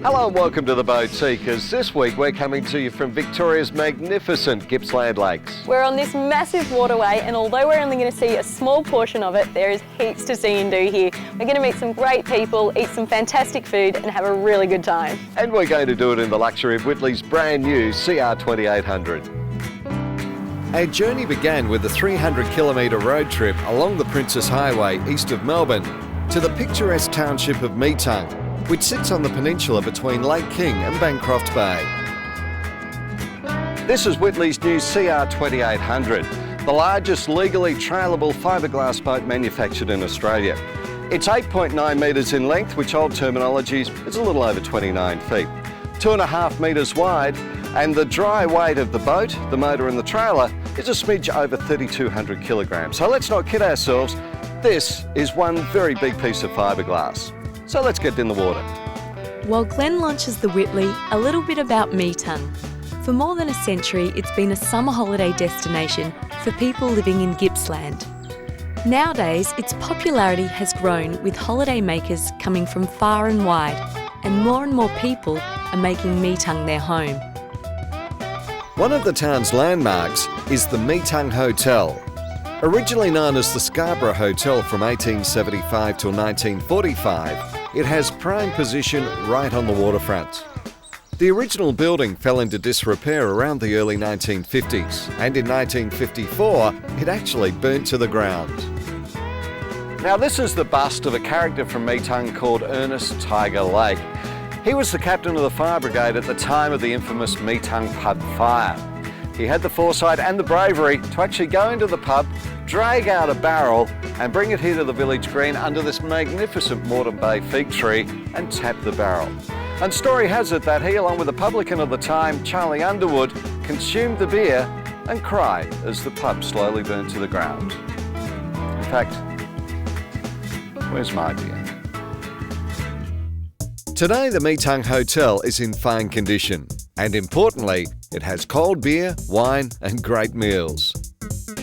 Hello and welcome to the Boatique, as this week we're coming to you from Victoria's magnificent Gippsland Lakes. We're on this massive waterway, and although we're only going to see a small portion of it, there is heaps to see and do here. We're going to meet some great people, eat some fantastic food and have a really good time. And we're going to do it in the luxury of Whitley's brand new CR2800. Our journey began with a 300-kilometre road trip along the Princess Highway east of Melbourne to the picturesque township of Metung, which sits on the peninsula between Lake King and Bancroft Bay. This is Whitley's new CR2800, the largest legally trailable fiberglass boat manufactured in Australia. It's 8.9 metres in length, which old terminology is a little over 29 feet. 2.5 metres wide, and the dry weight of the boat, the motor and the trailer is a smidge over 3,200 kilograms. So let's not kid ourselves, this is one very big piece of fiberglass. So let's get in the water. While Glenn launches the Whitley, a little bit about Metung. For more than a century, it's been a summer holiday destination for people living in Gippsland. Nowadays, its popularity has grown with holiday makers coming from far and wide, and more people are making Metung their home. One of the town's landmarks is the Metung Hotel. Originally known as the Scarborough Hotel from 1875 till 1945, it has prime position right on the waterfront. The original building fell into disrepair around the early 1950s, and in 1954 it actually burnt to the ground. Now this is the bust of a character from Metung called Ernest Tiger Lake. He was the captain of the fire brigade at the time of the infamous Metung pub fire. He had the foresight and the bravery to actually go into the pub, drag out a barrel and bring it here to the village green under this magnificent Moreton Bay fig tree and tap the barrel. And story has it that he, along with the publican of the time, Charlie Underwood, consumed the beer and cried as the pub slowly burned to the ground. In fact, where's my beer? Today the Metung Hotel is in fine condition, and importantly, it has cold beer, wine and great meals.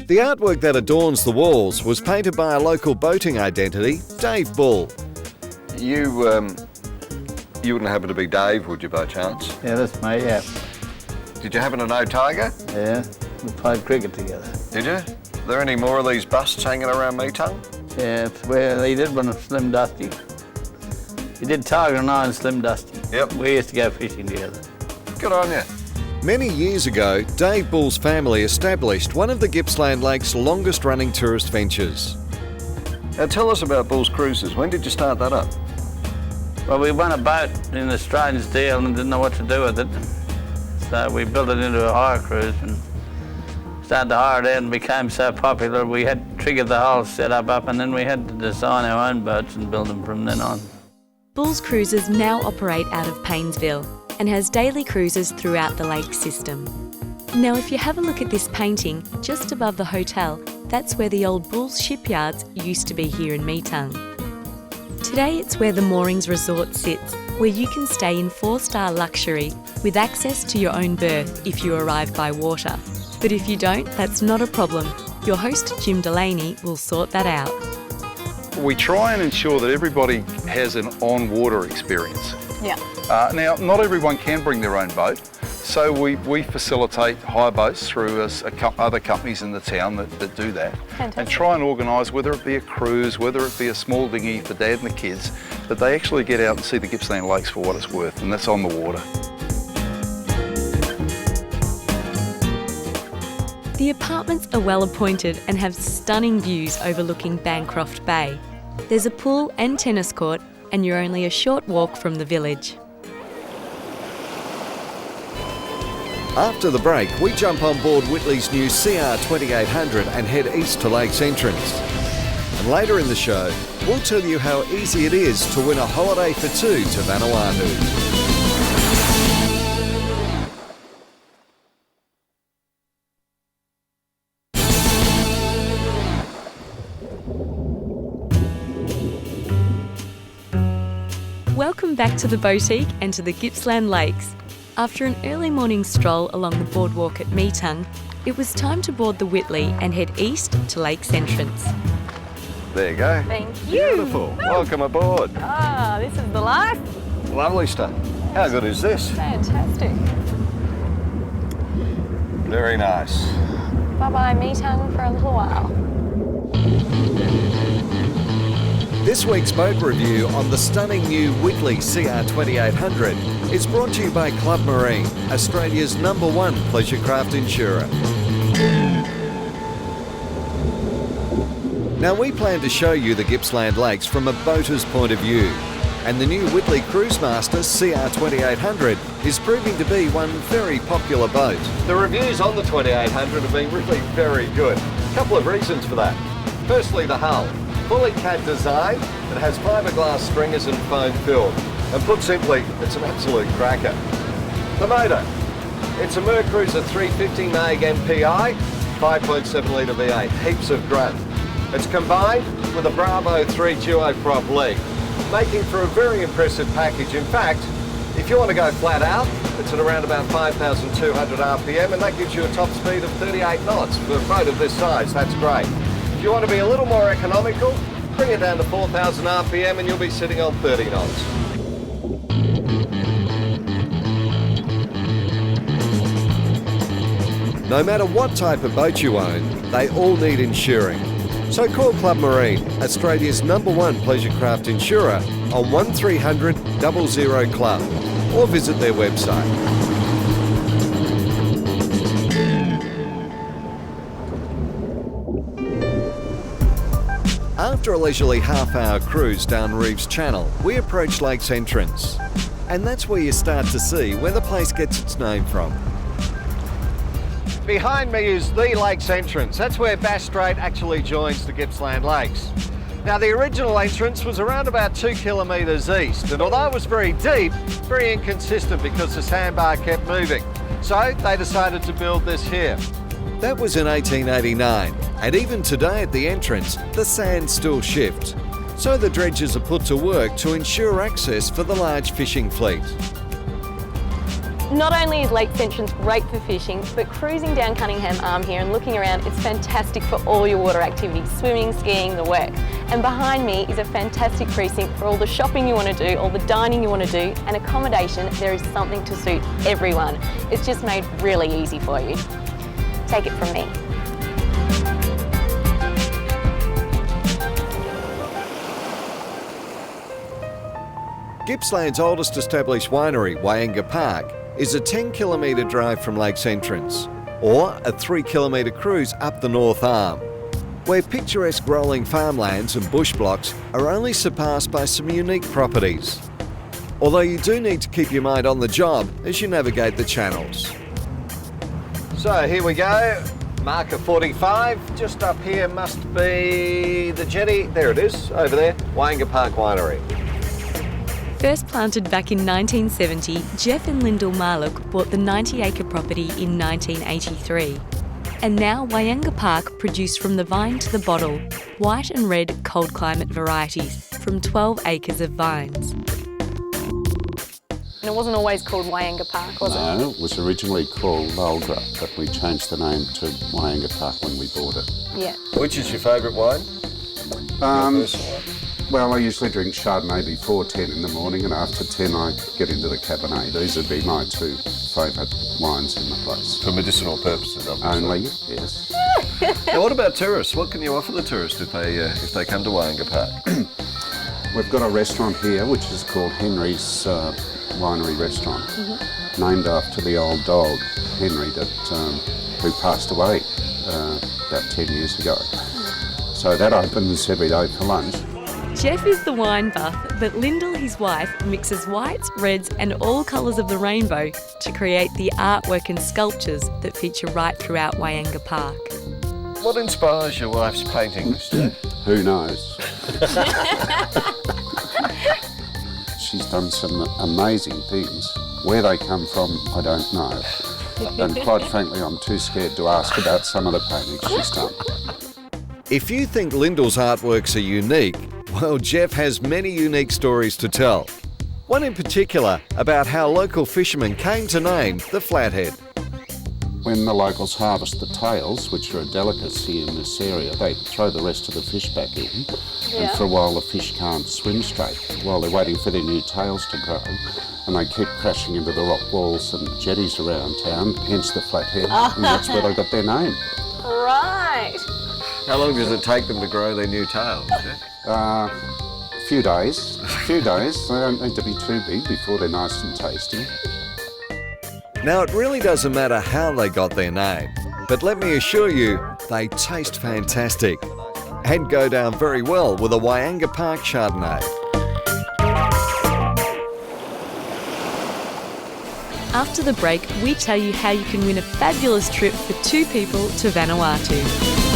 The artwork that adorns the walls was painted by a local boating identity, Dave Bull. You wouldn't happen to be Dave, would you, by chance? Yeah, that's me, yeah. Did you happen to know Tiger? Yeah, we played cricket together. Did you? Are there any more of these busts hanging around Metung? Yeah, it's where he did one of Slim Dusty. He did Tiger and I and Slim Dusty. Yep. We used to go fishing together. Good on you. Many years ago, Dave Bull's family established one of the Gippsland Lakes' longest-running tourist ventures. Now tell us about Bull's Cruises. When did you start that up? Well, we won a boat in the Australians deal and didn't know what to do with it. So we built it into a hire cruise and started to hire it out, and became so popular we had triggered the whole setup up, and then we had to design our own boats and build them from then on. Bull's Cruises now operate out of Paynesville and has daily cruises throughout the lake system. Now if you have a look at this painting just above the hotel, that's where the old Bull's shipyards used to be here in Metung. Today it's where the Moorings Resort sits, where you can stay in 4-star luxury with access to your own berth if you arrive by water. But if you don't, that's not a problem. Your host Jim Delaney will sort that out. We try and ensure that everybody has an on-water experience. Yeah. Now, not everyone can bring their own boat, so we facilitate hire boats through other companies in the town that do that. Fantastic. And try and organise, whether it be a cruise, whether it be a small dinghy for Dad and the kids, that they actually get out and see the Gippsland Lakes for what it's worth, and that's on the water. The apartments are well appointed and have stunning views overlooking Bancroft Bay. There's a pool and tennis court, and you're only a short walk from the village. After the break, we jump on board Whitley's new CR2800 and head east to Lakes Entrance. And later in the show, we'll tell you how easy it is to win a holiday for two to Vanuatu. Welcome back to the Boatique and to the Gippsland Lakes. After an early morning stroll along the boardwalk at Metung, it was time to board the Whitley and head east to Lakes Entrance. There you go. Thank you. Beautiful. Welcome aboard. Ah, this is the life. Lovely stuff. How good is this? Fantastic. Very nice. Bye-bye Metung for a little while. This week's boat review on the stunning new Whitley CR2800 is brought to you by Club Marine, Australia's #1 pleasure craft insurer. Now we plan to show you the Gippsland Lakes from a boater's point of view, and the new Whitley Cruisemaster CR2800 is proving to be one very popular boat. The reviews on the 2800 have been really very good. A couple of reasons for that. Firstly, the hull. Fully CAD design, it has fiberglass stringers and foam fill. And put simply, it's an absolute cracker. The motor. It's a Mercruiser 350 MAG MPI, 5.7 litre V8, heaps of grunt. It's combined with a Bravo 3 duo prop leg, making for a very impressive package. In fact, if you want to go flat out, it's at around about 5,200 RPM, and that gives you a top speed of 38 knots. For a boat of this size, that's great. If you want to be a little more economical, bring it down to 4,000 RPM and you'll be sitting on 30 knots. No matter what type of boat you own, they all need insuring. So call Club Marine, Australia's #1 pleasure craft insurer, on 1300 00 Club, or visit their website. After a leisurely half-hour cruise down Reeves Channel, we approach Lakes Entrance. And that's where you start to see where the place gets its name from. Behind me is the Lakes Entrance. That's where Bass Strait actually joins the Gippsland Lakes. Now, the original entrance was around about 2 kilometres east, and although it was very deep, very inconsistent because the sandbar kept moving. So they decided to build this here. That was in 1889, and even today at the entrance, the sand still shifts. So the dredgers are put to work to ensure access for the large fishing fleet. Not only is Lakes Entrance great for fishing, but cruising down Cunningham Arm here and looking around, it's fantastic for all your water activities, swimming, skiing, the works. And behind me is a fantastic precinct for all the shopping you want to do, all the dining you want to do, and accommodation. There is something to suit everyone. It's just made really easy for you. Take it from me. Gippsland's oldest established winery, Wyanga Park, is a 10-kilometre drive from Lakes Entrance, or a 3-kilometre cruise up the North Arm, where picturesque rolling farmlands and bush blocks are only surpassed by some unique properties. Although you do need to keep your mind on the job as you navigate the channels. So here we go, marker 45, just up here must be the jetty, there it is, over there, Wyanga Park Winery. First planted back in 1970, Jeff and Lyndall Marlock bought the 90-acre property in 1983. And now Wyanga Park produce from the vine to the bottle, white and red cold climate varieties from 12 acres of vines. And it wasn't always called Wyanga Park, was it? No, it was originally called Aldra, but we changed the name to Wyanga Park when we bought it. Yeah. Which is your favourite wine? Well, I usually drink Chardonnay before 10 in the morning, and after 10 I get into the Cabernet. These would be my two favourite wines in the place. For medicinal purposes, obviously. Only, yes. Now, what about tourists? What can you offer the tourist if they come to Wyanga Park? We've got a restaurant here which is called Henry's Winery Restaurant, named after the old dog, Henry, who passed away about 10 years ago. So that opens every day for lunch. Jeff is the wine buff, but Lyndall, his wife, mixes whites, reds and all colours of the rainbow to create the artwork and sculptures that feature right throughout Wyanga Park. What inspires your wife's paintings, Jeff? Who knows? She's done some amazing things. Where they come from, I don't know. And quite frankly, I'm too scared to ask about some of the paintings she's done. If you think Lyndall's artworks are unique, well, Jeff has many unique stories to tell. One in particular about how local fishermen came to name the Flathead. When the locals harvest the tails, which are a delicacy in this area, they throw the rest of the fish back in, and for a while the fish can't swim straight while they're waiting for their new tails to grow, and they keep crashing into the rock walls and jetties around town, hence the flathead, and that's where they got their name. Right. How long does it take them to grow their new tails? A few days. They don't need to be too big before they're nice and tasty. Now, it really doesn't matter how they got their name, but let me assure you, they taste fantastic and go down very well with a Wyanga Park Chardonnay. After the break, we tell you how you can win a fabulous trip for 2 people to Vanuatu.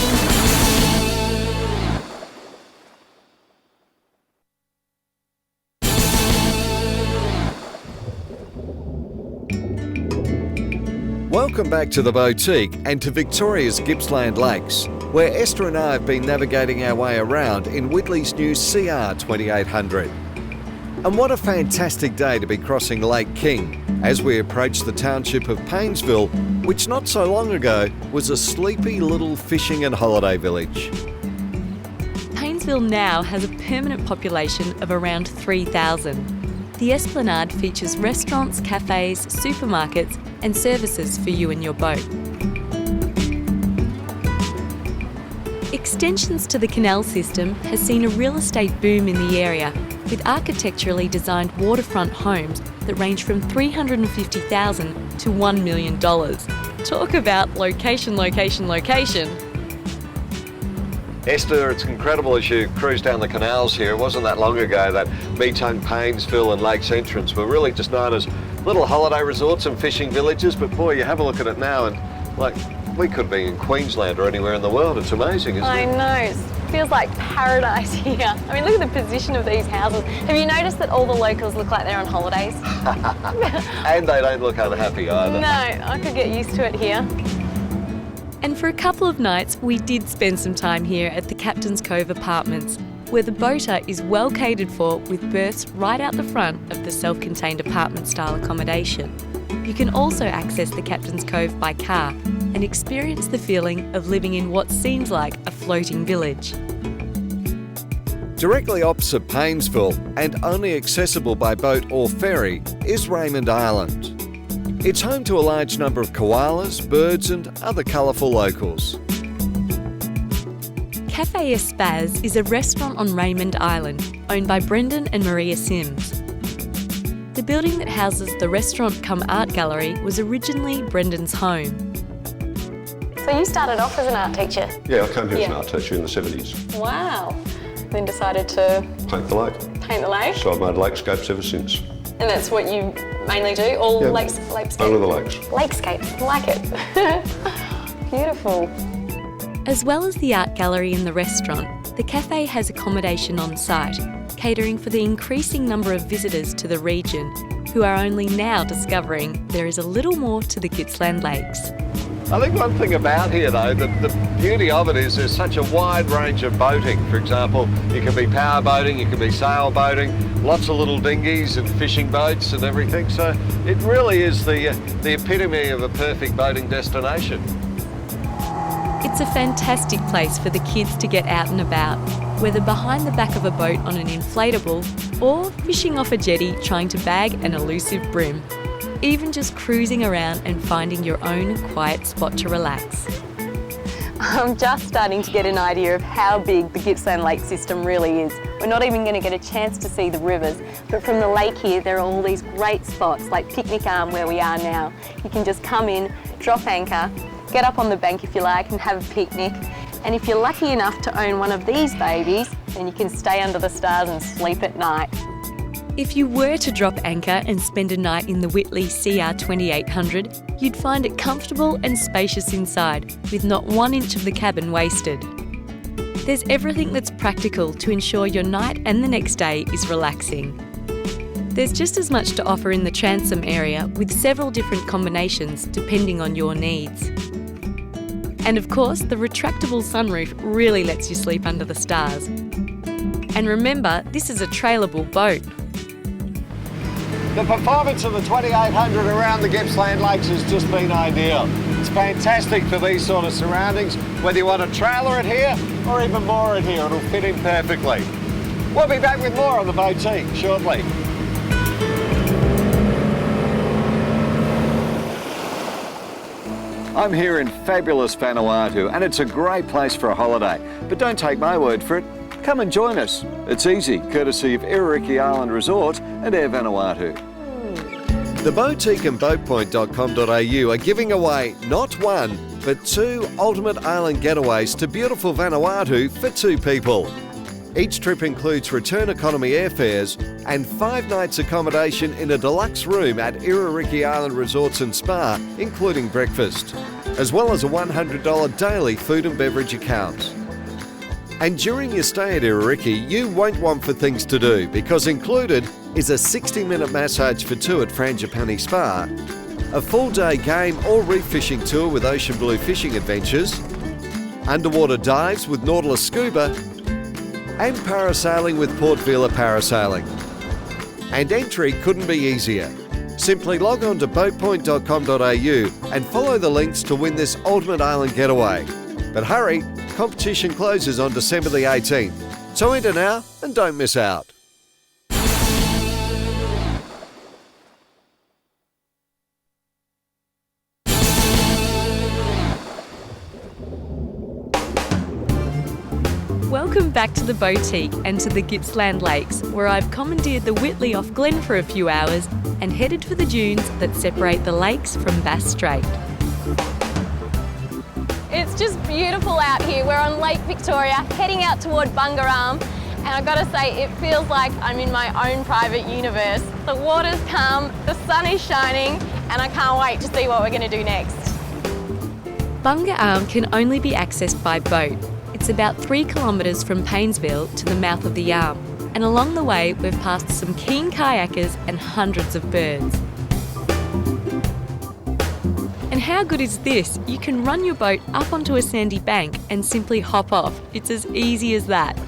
Welcome back to the Boatique and to Victoria's Gippsland Lakes, where Esther and I have been navigating our way around in Whitley's new CR2800. And what a fantastic day to be crossing Lake King as we approach the township of Paynesville, which not so long ago was a sleepy little fishing and holiday village. Paynesville now has a permanent population of around 3,000. The Esplanade features restaurants, cafes, supermarkets and services for you and your boat. Extensions to the canal system has seen a real estate boom in the area, with architecturally designed waterfront homes that range from $350,000 to $1 million. Talk about location, location, location. Esther, it's incredible as you cruise down the canals here. It wasn't that long ago that Metung, Paynesville and Lakes Entrance were really just known as little holiday resorts and fishing villages, but boy, you have a look at it now and like we could be in Queensland or anywhere in the world. It's amazing, isn't it? I know, it feels like paradise here. I mean, look at the position of these houses. Have you noticed that all the locals look like they're on holidays? And they don't look unhappy either. No, I could get used to it here. And for a couple of nights, we did spend some time here at the Captain's Cove Apartments, where the boater is well catered for with berths right out the front of the self-contained apartment-style accommodation. You can also access the Captain's Cove by car and experience the feeling of living in what seems like a floating village. Directly opposite Paynesville and only accessible by boat or ferry is Raymond Island. It's home to a large number of koalas, birds and other colourful locals. Cafe Espaz is a restaurant on Raymond Island, owned by Brendan and Maria Sims. The building that houses the restaurant cum art gallery was originally Brendan's home. So you started off as an art teacher? Yeah, I came here as an art teacher in the 70s. Wow. Then decided to Paint the lake. paint the lake? So I've made lakescapes ever since. And that's what you mainly do? All lakescapes? Only the lakes. Lakescapes, I like it. Beautiful. As well as the art gallery and the restaurant, the cafe has accommodation on site, catering for the increasing number of visitors to the region who are only now discovering there is a little more to the Gippsland Lakes. I think one thing about here though, the beauty of it is there's such a wide range of boating. For example, you can be power boating, you can be sail boating, lots of little dinghies and fishing boats and everything. So it really is the epitome of a perfect boating destination. It's a fantastic place for the kids to get out and about, whether behind the back of a boat on an inflatable or fishing off a jetty trying to bag an elusive bream. Even just cruising around and finding your own quiet spot to relax. I'm just starting to get an idea of how big the Gippsland Lake system really is. We're not even going to get a chance to see the rivers, but from the lake here there are all these great spots like Picnic Arm where we are now. You can just come in, drop anchor, get up on the bank if you like and have a picnic. And if you're lucky enough to own one of these babies, then you can stay under the stars and sleep at night. If you were to drop anchor and spend a night in the Whitley CR2800, you'd find it comfortable and spacious inside, with not 1 inch of the cabin wasted. There's everything that's practical to ensure your night and the next day is relaxing. There's just as much to offer in the transom area, with several different combinations depending on your needs. And of course, the retractable sunroof really lets you sleep under the stars. And remember, this is a trailable boat. The performance of the 2800 around the Gippsland Lakes has just been ideal. It's fantastic for these sort of surroundings. Whether you want to trailer it here or even moor it here, it'll fit in perfectly. We'll be back with more on the Boatique shortly. I'm here in fabulous Vanuatu, and it's a great place for a holiday. But don't take my word for it. Come and join us. It's easy, courtesy of Whitley Island Resort and Air Vanuatu. The Boatique and boatpoint.com.au are giving away not one, but 2 ultimate island getaways to beautiful Vanuatu for 2 people. Each trip includes return economy airfares and 5 nights accommodation in a deluxe room at Whitley Island Resorts and Spa, including breakfast, as well as a $100 daily food and beverage account. And during your stay at Whitley, you won't want for things to do, because included is a 60-minute massage for 2 at Frangipani Spa, a full-day game or reef fishing tour with Ocean Blue Fishing Adventures, underwater dives with Nautilus Scuba, and parasailing with Port Vila Parasailing. And entry couldn't be easier. Simply log on to boatpoint.com.au and follow the links to win this ultimate island getaway. But hurry, competition closes on December the 18th. So enter now and don't miss out. Welcome back to the Boatique and to the Gippsland Lakes, where I've commandeered the Whitley off Glen for a few hours and headed for the dunes that separate the lakes from Bass Strait. It's just beautiful out here. We're on Lake Victoria, heading out toward Bunga, and I've got to say, it feels like I'm in my own private universe. The water's calm, the sun is shining, and I can't wait to see what we're going to do next. Bunga Arm can only be accessed by boat. It's about 3 kilometres from Paynesville to the mouth of the Arm, and along the way we've passed some keen kayakers and hundreds of birds. And how good is this? You can run your boat up onto a sandy bank and simply hop off. It's as easy as that.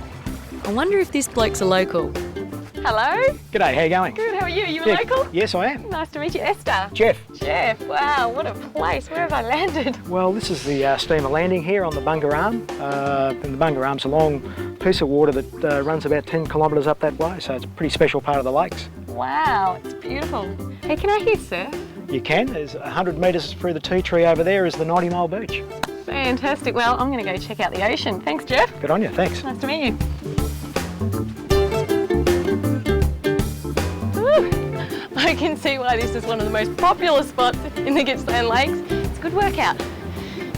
I wonder if this bloke's a local. Hello. G'day, how you going? Good, how are you? You a local? Yes, I am. Nice to meet you. Esther. Jeff. Jeff, wow, what a place. Where have I landed? Well, this is the steamer landing here on the Bunga Arm. And the Bunga Arm's a long piece of water that runs about 10 kilometres up that way, so it's a pretty special part of the lakes. Wow, it's beautiful. Hey, can I hear surf? You can. There's 100 metres through the tea tree over there is the 90 Mile Beach. Fantastic. Well, I'm going to go check out the ocean. Thanks, Jeff. Good on you, thanks. Nice to meet you. I can see why this is one of the most popular spots in the Gippsland Lakes. It's a good workout.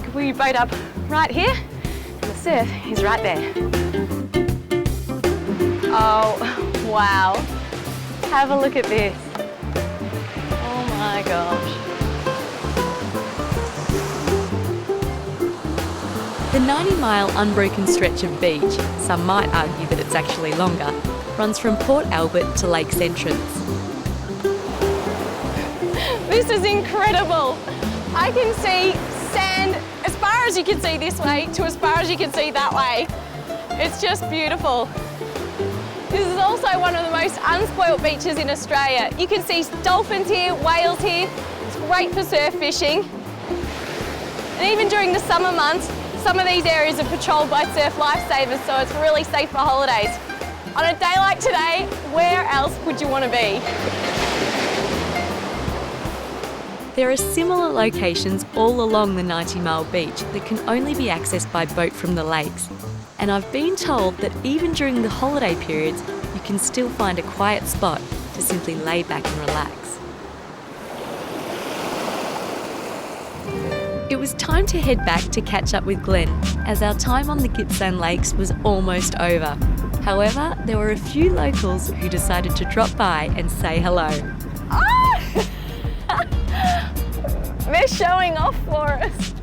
Could we boat up right here? And the surf is right there. Oh, wow. Have a look at this. Oh my gosh. The 90-mile unbroken stretch of beach, some might argue that it's actually longer, runs from Port Albert to Lakes Entrance. This is incredible. I can see sand as far as you can see this way to as far as you can see that way. It's just beautiful. This is also one of the most unspoilt beaches in Australia. You can see dolphins here, whales here. It's great for surf fishing. And even during the summer months, some of these areas are patrolled by surf lifesavers, so it's really safe for holidays. On a day like today, where else would you want to be? There are similar locations all along the 90-mile beach that can only be accessed by boat from the lakes. And I've been told that even during the holiday periods, you can still find a quiet spot to simply lay back and relax. It was time to head back to catch up with Glenn, as our time on the Gippsland Lakes was almost over. However, there were a few locals who decided to drop by and say hello. Oh! They're showing off for us.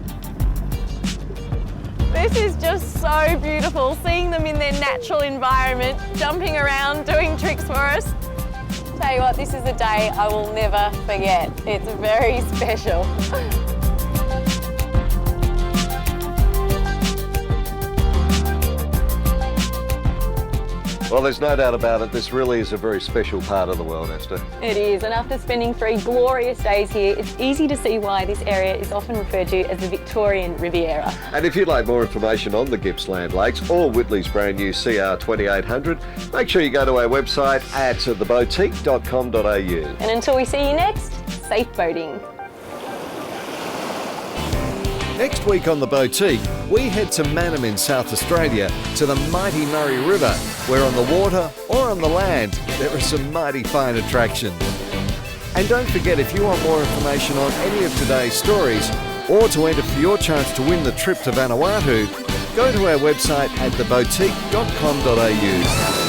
This is just so beautiful, seeing them in their natural environment, jumping around, doing tricks for us. Tell you what, this is a day I will never forget. It's very special. Well, there's no doubt about it. This really is a very special part of the world, Esther. It is, and after spending 3 glorious days here, it's easy to see why this area is often referred to as the Victorian Riviera. And if you'd like more information on the Gippsland Lakes or Whitley's brand new CR2800, make sure you go to our website at theboatique.com.au. And until we see you next, safe boating. Next week on The Boatique, we head to Metung in South Australia to the mighty Murray River, where on the water or on the land, there are some mighty fine attractions. And don't forget, if you want more information on any of today's stories, or to enter for your chance to win the trip to Vanuatu, go to our website at theboatique.com.au.